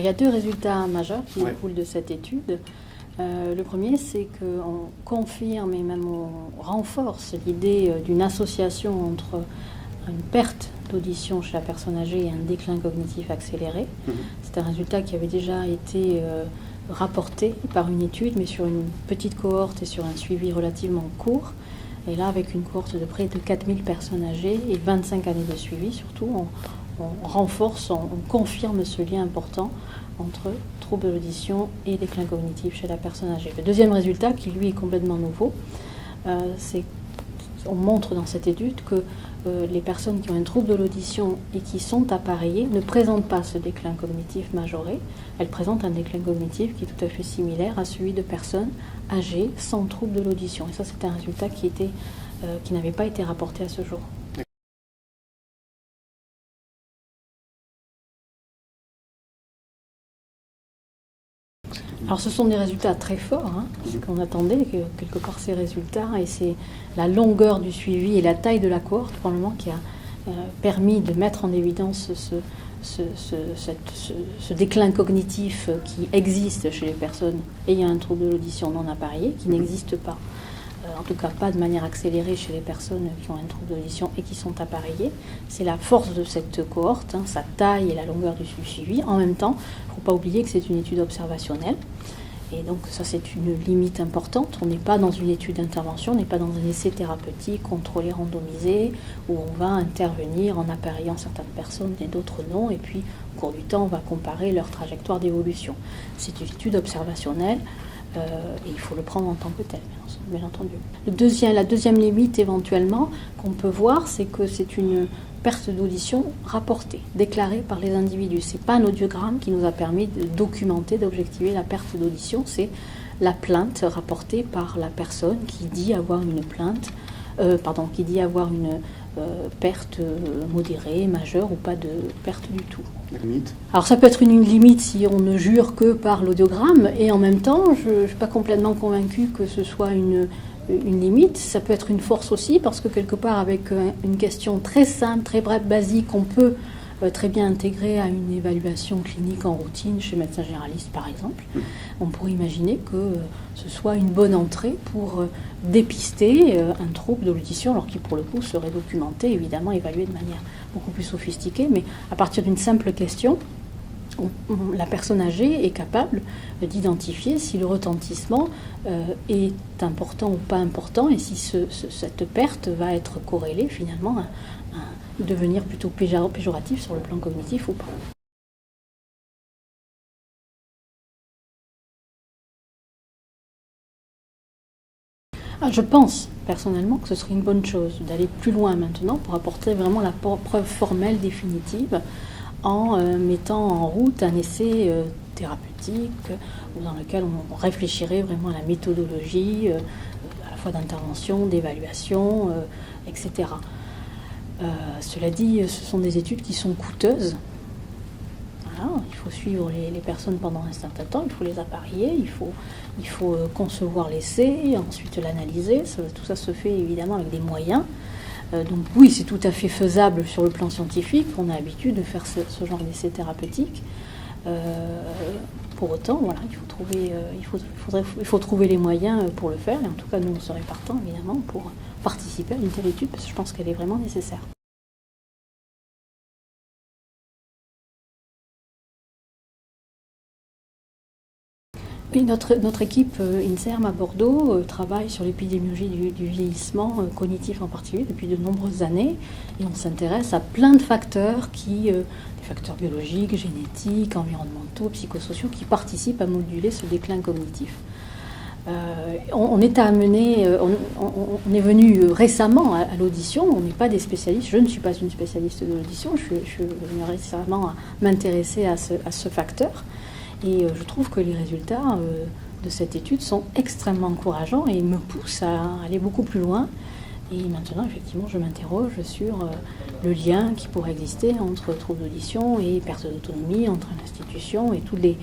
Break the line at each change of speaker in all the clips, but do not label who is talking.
il y a deux résultats majeurs qui découlent de cette étude. Le premier, c'est qu'on confirme et même on renforce l'idée d'une association entre une perte d'audition chez la personne âgée et un déclin cognitif accéléré. C'est un résultat qui avait déjà été rapporté par une étude, mais sur une petite cohorte et sur un suivi relativement court. Et là, avec une cohorte de près de 4000 personnes âgées et 25 années de suivi, surtout, on renforce, on confirme ce lien important entre troubles de l'audition et déclin cognitif chez la personne âgée. Le deuxième résultat, qui lui est complètement nouveau, c'est qu'on montre dans cette étude que les personnes qui ont un trouble de l'audition et qui sont appareillées ne présentent pas ce déclin cognitif majoré. Elles présentent un déclin cognitif qui est tout à fait similaire à celui de personnes âgées sans trouble de l'audition. Et ça, c'est un résultat qui n'avait pas été rapporté à ce jour. Alors ce sont des résultats très forts, ce qu'on attendait, quelque part ces résultats, et c'est la longueur du suivi et la taille de la cohorte probablement qui a permis de mettre en évidence ce déclin cognitif qui existe chez les personnes ayant un trouble de l'audition non appareillé, qui n'existe pas, en tout cas pas de manière accélérée chez les personnes qui ont un trouble de l'audition et qui sont appareillées. C'est la force de cette cohorte, sa taille et la longueur du suivi. En même temps, il ne faut pas oublier que c'est une étude observationnelle. Et donc ça, c'est une limite importante. On n'est pas dans une étude d'intervention, on n'est pas dans un essai thérapeutique contrôlé, randomisé, où on va intervenir en appareillant certaines personnes et d'autres non. Et puis, au cours du temps, on va comparer leur trajectoire d'évolution. C'est une étude observationnelle et il faut le prendre en tant que tel, bien entendu. La deuxième limite, éventuellement, qu'on peut voir, c'est que c'est une perte d'audition rapportée, déclarée par les individus. Ce n'est pas un audiogramme qui nous a permis de documenter, d'objectiver la perte d'audition, c'est la plainte rapportée par la personne qui dit avoir une perte modérée, majeure ou pas de perte du tout.
La limite ?
Alors ça peut être une limite si on ne jure que par l'audiogramme, et en même temps, je ne suis pas complètement convaincue que ce soit une limite. Ça peut être une force aussi, parce que quelque part, avec une question très simple, très brève, basique, on peut très bien intégrer à une évaluation clinique en routine chez médecin généraliste, par exemple. On pourrait imaginer que ce soit une bonne entrée pour dépister un trouble de l'audition, alors qui, pour le coup, serait documenté, évidemment, évalué de manière beaucoup plus sophistiquée, mais à partir d'une simple question, la personne âgée est capable d'identifier si le retentissement est important ou pas important, et si cette perte va être corrélée finalement à devenir plutôt péjoratif sur le plan cognitif ou pas. Je pense personnellement que ce serait une bonne chose d'aller plus loin maintenant pour apporter vraiment la preuve formelle définitive en mettant en route un essai thérapeutique dans lequel on réfléchirait vraiment à la méthodologie, à la fois d'intervention, d'évaluation, etc. Cela dit, ce sont des études qui sont coûteuses. Voilà, il faut suivre les personnes pendant un certain temps, il faut les appareiller, il faut concevoir l'essai, ensuite l'analyser. Tout ça se fait évidemment avec des moyens. Donc oui, c'est tout à fait faisable sur le plan scientifique. On a l'habitude de faire ce genre d'essai thérapeutique. Pour autant, voilà, il faut trouver les moyens pour le faire. Et en tout cas, nous, on serait partants, évidemment, pour participer à une telle étude, parce que je pense qu'elle est vraiment nécessaire. Oui, notre équipe INSERM à Bordeaux travaille sur l'épidémiologie du vieillissement cognitif en particulier depuis de nombreuses années, et on s'intéresse à plein de facteurs des facteurs biologiques, génétiques, environnementaux, psychosociaux qui participent à moduler ce déclin cognitif. On est venu récemment à l'audition, on n'est pas des spécialistes, je ne suis pas une spécialiste de l'audition, je suis venue récemment à m'intéresser à ce facteur. Et je trouve que les résultats de cette étude sont extrêmement encourageants et me poussent à aller beaucoup plus loin. Et maintenant, effectivement, je m'interroge sur le lien qui pourrait exister entre troubles d'audition et perte d'autonomie, entre l'institution et tous les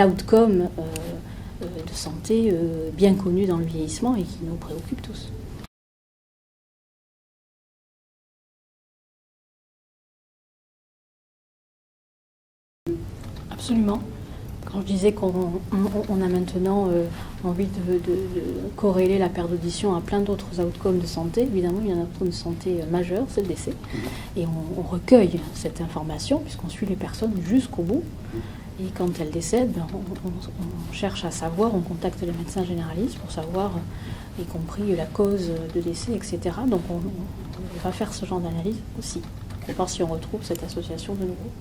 outcomes de santé bien connus dans le vieillissement et qui nous préoccupent tous. Absolument. Quand je disais qu'on a maintenant envie de corréler la perte d'audition à plein d'autres outcomes de santé, évidemment, il y a un outcome de santé majeur, c'est le décès. Et on recueille cette information puisqu'on suit les personnes jusqu'au bout. Et quand elles décèdent, on cherche à savoir, on contacte les médecins généralistes pour savoir, y compris la cause de décès, etc. Donc on va faire ce genre d'analyse aussi, pour voir si on retrouve cette association de nouveau.